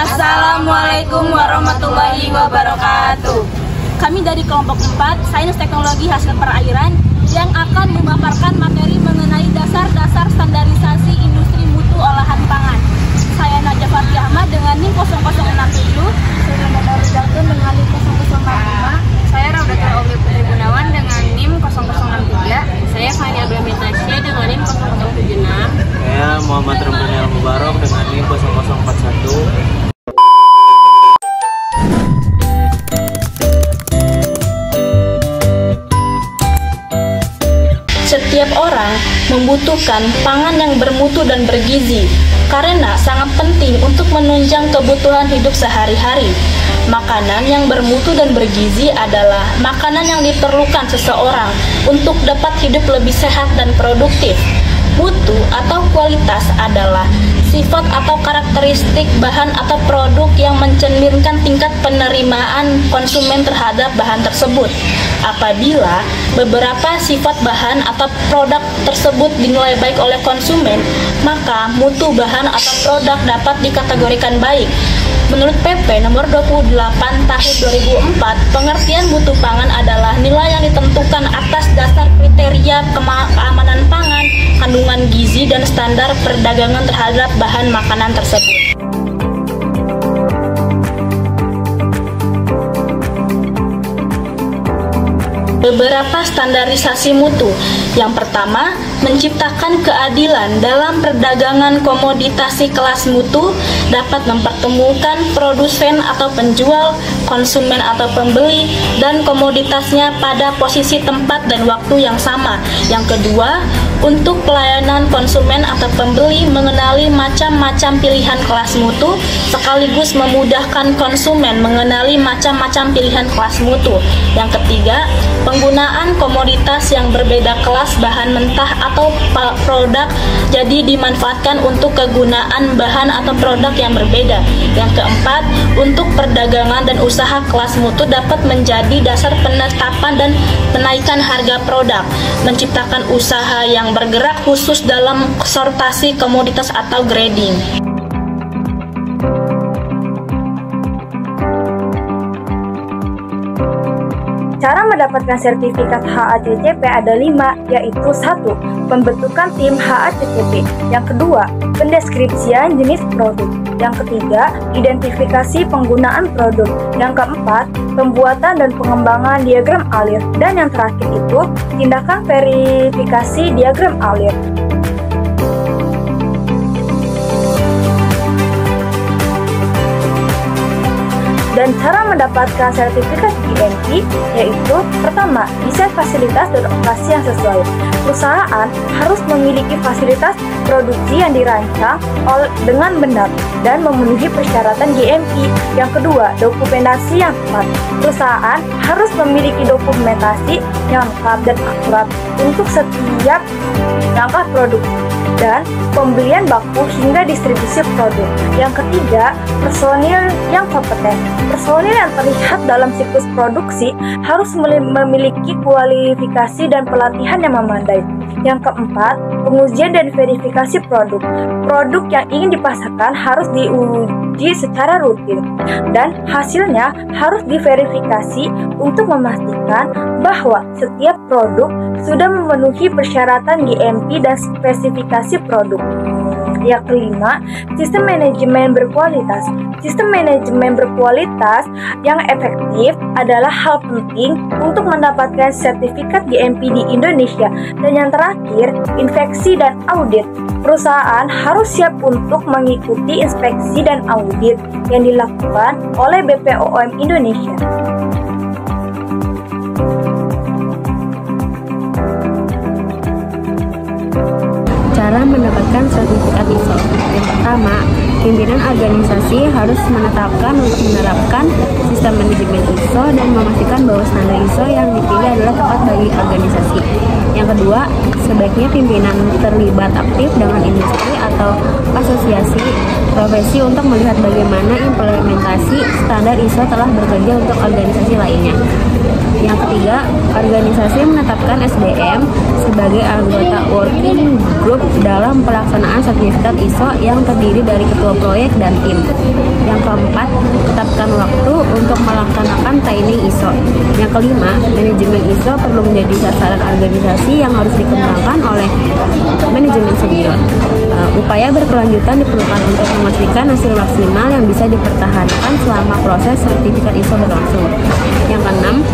Assalamualaikum warahmatullahi wabarakatuh. Kami dari kelompok 4 Sains Teknologi Hasil Perairan yang akan memaparkan materi mengenai dasar-dasar standarisasi industri mutu olahan pangan. Saya Najah Fathia Ahmad dengan NIM 0067. Saya Nanda Rudalton dengan NIM 0045. Saya Raudatul Omni Putri Gunawan dengan NIM 0063. Saya Fani Abdul Tasya dengan NIM 0076. Saya Muhammad Ramdhani Al-Mubarak dengan NIM 0041. Setiap orang membutuhkan pangan yang bermutu dan bergizi karena sangat penting untuk menunjang kebutuhan hidup sehari-hari. Makanan yang bermutu dan bergizi adalah makanan yang diperlukan seseorang untuk dapat hidup lebih sehat dan produktif. Mutu atau kualitas adalah sifat atau karakteristik bahan atau produk yang mencerminkan tingkat penerimaan konsumen terhadap bahan tersebut. Apabila beberapa sifat bahan atau produk tersebut dinilai baik oleh konsumen, maka mutu bahan atau produk dapat dikategorikan baik. Menurut PP nomor 28 tahun 2004, pengertian mutu pangan adalah nilai yang ditentukan atas dasar kriteria keamanan pangan, kandungan gizi, dan standar perdagangan terhadap bahan makanan tersebut. Beberapa standarisasi mutu. Yang pertama, menciptakan keadilan dalam perdagangan komoditasi kelas mutu dapat mempertemukan produsen atau penjual, konsumen atau pembeli, dan komoditasnya pada posisi tempat dan waktu yang sama. Yang kedua, untuk pelayanan konsumen atau pembeli mengenali macam-macam pilihan kelas mutu sekaligus memudahkan konsumen mengenali macam-macam pilihan kelas mutu. Yang ketiga, penggunaan komoditas yang berbeda kelas bahan mentah atau produk jadi dimanfaatkan untuk kegunaan bahan atau produk yang berbeda. Yang keempat, untuk perdagangan dan usaha kelas mutu dapat menjadi dasar penetapan dan penaikan harga produk, menciptakan usaha yang bergerak khusus dalam sortasi komoditas atau grading. Cara mendapatkan sertifikat HACCP ada 5, yaitu 1. Pembentukan tim HACCP. Yang kedua, pendeskripsian jenis produk. Yang ketiga, identifikasi penggunaan produk. Yang keempat, pembuatan dan pengembangan diagram alir. Dan yang terakhir itu, tindakan verifikasi diagram alir. Dan cara mendapatkan sertifikat GMP yaitu pertama, desain fasilitas dan operasi yang sesuai. Perusahaan harus memiliki fasilitas produksi yang dirancang dengan benar dan memenuhi persyaratan GMP. Yang kedua, dokumentasi yang tepat. Perusahaan harus memiliki dokumentasi yang lengkap dan akurat untuk setiap langkah produk dan pembelian baku hingga distribusi produk. Yang ketiga, personil yang kompeten. Personil yang terlihat dalam siklus produksi harus memiliki kualifikasi dan pelatihan yang memadai. Yang keempat, pengujian dan verifikasi produk. Produk yang ingin dipasarkan harus diuji secara rutin dan hasilnya harus diverifikasi untuk memastikan bahwa setiap produk sudah memenuhi persyaratan GMP dan spesifikasi produk. Yang kelima, sistem manajemen berkualitas. Sistem manajemen berkualitas yang efektif adalah hal penting untuk mendapatkan sertifikat GMP di Indonesia. Dan yang terakhir, inspeksi dan audit. Perusahaan harus siap untuk mengikuti inspeksi dan audit yang dilakukan oleh BPOM Indonesia. Cara mendapatkan sertifikat ISO. Yang pertama, pimpinan organisasi harus menetapkan untuk menerapkan sistem manajemen ISO dan memastikan bahwa standar ISO yang dipilih adalah tepat bagi organisasi. Yang kedua, sebaiknya pimpinan terlibat aktif dengan industri atau asosiasi profesi untuk melihat bagaimana implementasi standar ISO telah bekerja untuk organisasi lainnya. Yang ketiga, organisasi menetapkan SDM sebagai anggota working group dalam pelaksanaan sertifikat ISO yang terdiri dari ketua proyek dan tim. Yang keempat, kelima, manajemen ISO perlu menjadi sasaran organisasi yang harus dikembangkan oleh manajemen senior. Upaya berkelanjutan diperlukan untuk memastikan hasil maksimal yang bisa dipertahankan selama proses sertifikat ISO berlangsung. Yang keenam,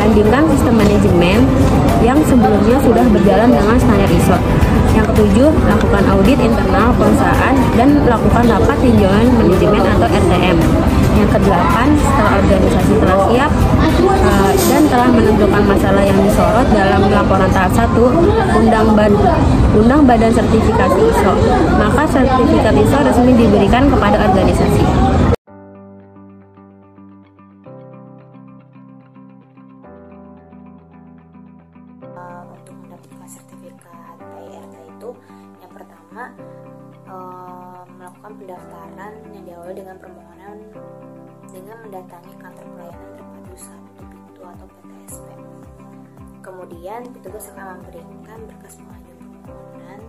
bandingkan sistem manajemen yang sebelumnya sudah berjalan dengan standar ISO. Yang ketujuh, lakukan audit internal perusahaan dan lakukan rapat tinjauan manajemen atau RTM. Yang kedelapan, setelah organisasi telah siap dan telah menentukan masalah yang disorot dalam laporan tahap 1 undang badan sertifikasi ISO, maka sertifikat ISO resmi diberikan kepada organisasi. Untuk mendapatkan sertifikat IRT itu, yang pertama melakukan pendaftaran yang diawali dengan permohonan dengan mendatangi kantor pelayanan terpadu 1 Pintu atau PTSP. Kemudian petugas akan memberikan berkas pengajuan permohonan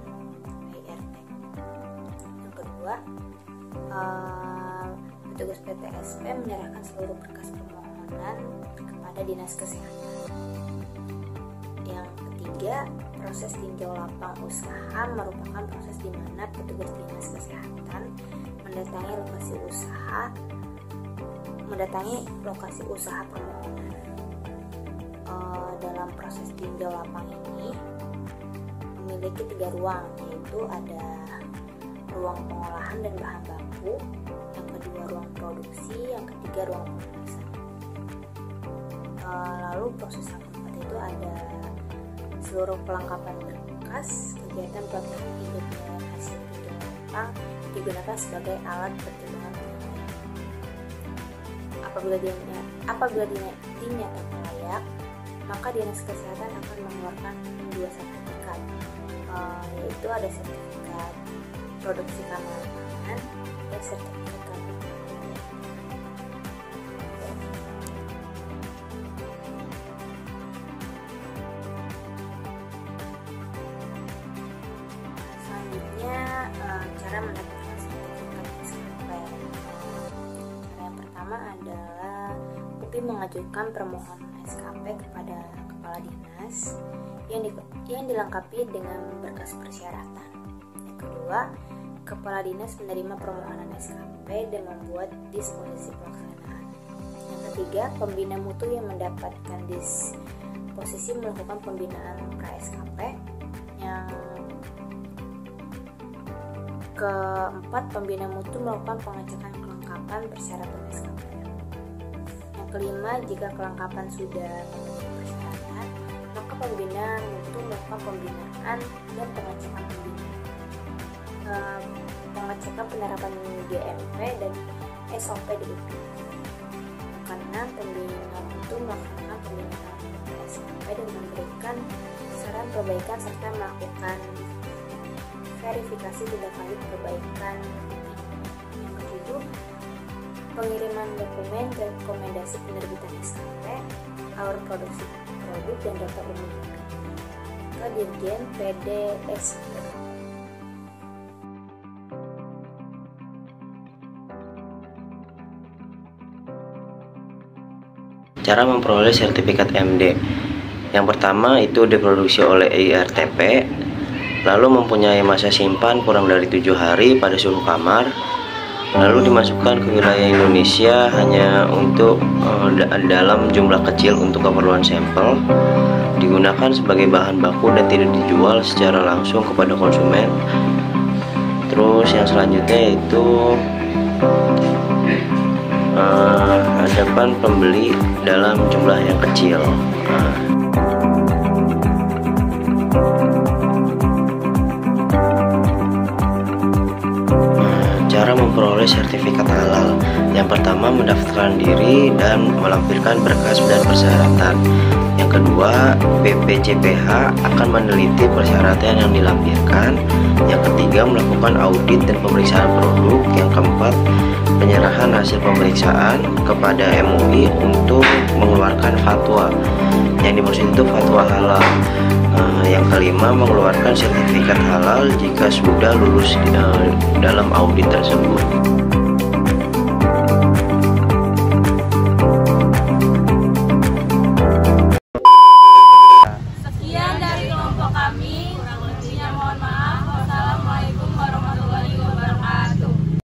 IRT. Yang kedua, petugas PTSP menyerahkan seluruh berkas permohonan kepada Dinas Kesehatan. Yang ketiga, proses tinjau lapang usaha merupakan proses di mana petugas Dinas Kesehatan mendatangi lokasi usaha permohonan. Dalam proses tinjau lapang ini memiliki 3 ruang, yaitu ada ruang pengolahan dan bahan baku, yang kedua ruang produksi, yang ketiga ruang pemeriksaan. Lalu proses yang keempat itu ada seluruh pelengkapan berkas, kegiatan pelatihan penilaian hasil tinjau lapang digunakan sebagai alat pertimbangan penilaian. Apabila dinyatakan layak, maka Dinas Kesehatan akan mengeluarkan 2 sertifikat, yaitu ada sertifikat produksi kamar pangan dan sertifikat kamar pangan. Selanjutnya, cara mendapatkan sertifikat SKP. Cara yang pertama adalah UPI mengajukan permohonan SKP kepada Kepala Dinas yang dilengkapi dengan berkas persyaratan. Yang kedua, Kepala Dinas menerima permohonan SKP dan membuat disposisi pelaksanaan. Yang ketiga, pembina mutu yang mendapatkan disposisi melakukan pembinaan pra-SKP. Yang keempat, pembina mutu melakukan pengecekan kelengkapan persyaratan SKP. Yang kelima, jika kelengkapan sudah memenuhi persyaratan, maka pembina mutu melakukan pembinaan dan pengecekan penerapan GMP dan SOP di UPI. Karena pembina mutu melaksanakan pembinaan SKP dan memberikan saran perbaikan serta melakukan verifikasi tindak lanjut perbaikan. Yang ketujuh, pengiriman dokumen rekomendasi penerbitan SKP, alur produksi produk dan data umum ke Dirjen PDSP. Cara memperoleh sertifikat MD. Yang pertama itu diproduksi oleh IRTP, lalu mempunyai masa simpan kurang dari 7 hari pada suhu kamar, lalu dimasukkan ke wilayah Indonesia hanya untuk dalam jumlah kecil untuk keperluan sampel, digunakan sebagai bahan baku dan tidak dijual secara langsung kepada konsumen. Terus yang selanjutnya itu hadapan pembeli dalam jumlah yang kecil. Cara memperoleh sertifikat halal. Yang pertama, mendaftarkan diri dan melampirkan berkas dan persyaratan. Yang kedua, BPJPH akan meneliti persyaratan yang dilampirkan. Yang ketiga, melakukan audit dan pemeriksaan produk. Yang keempat, penyerahan hasil pemeriksaan kepada MUI untuk mengeluarkan fatwa. Yang dimaksud itu fatwa halal. Yang kelima, mengeluarkan sertifikat halal jika sudah lulus dalam audit tersebut.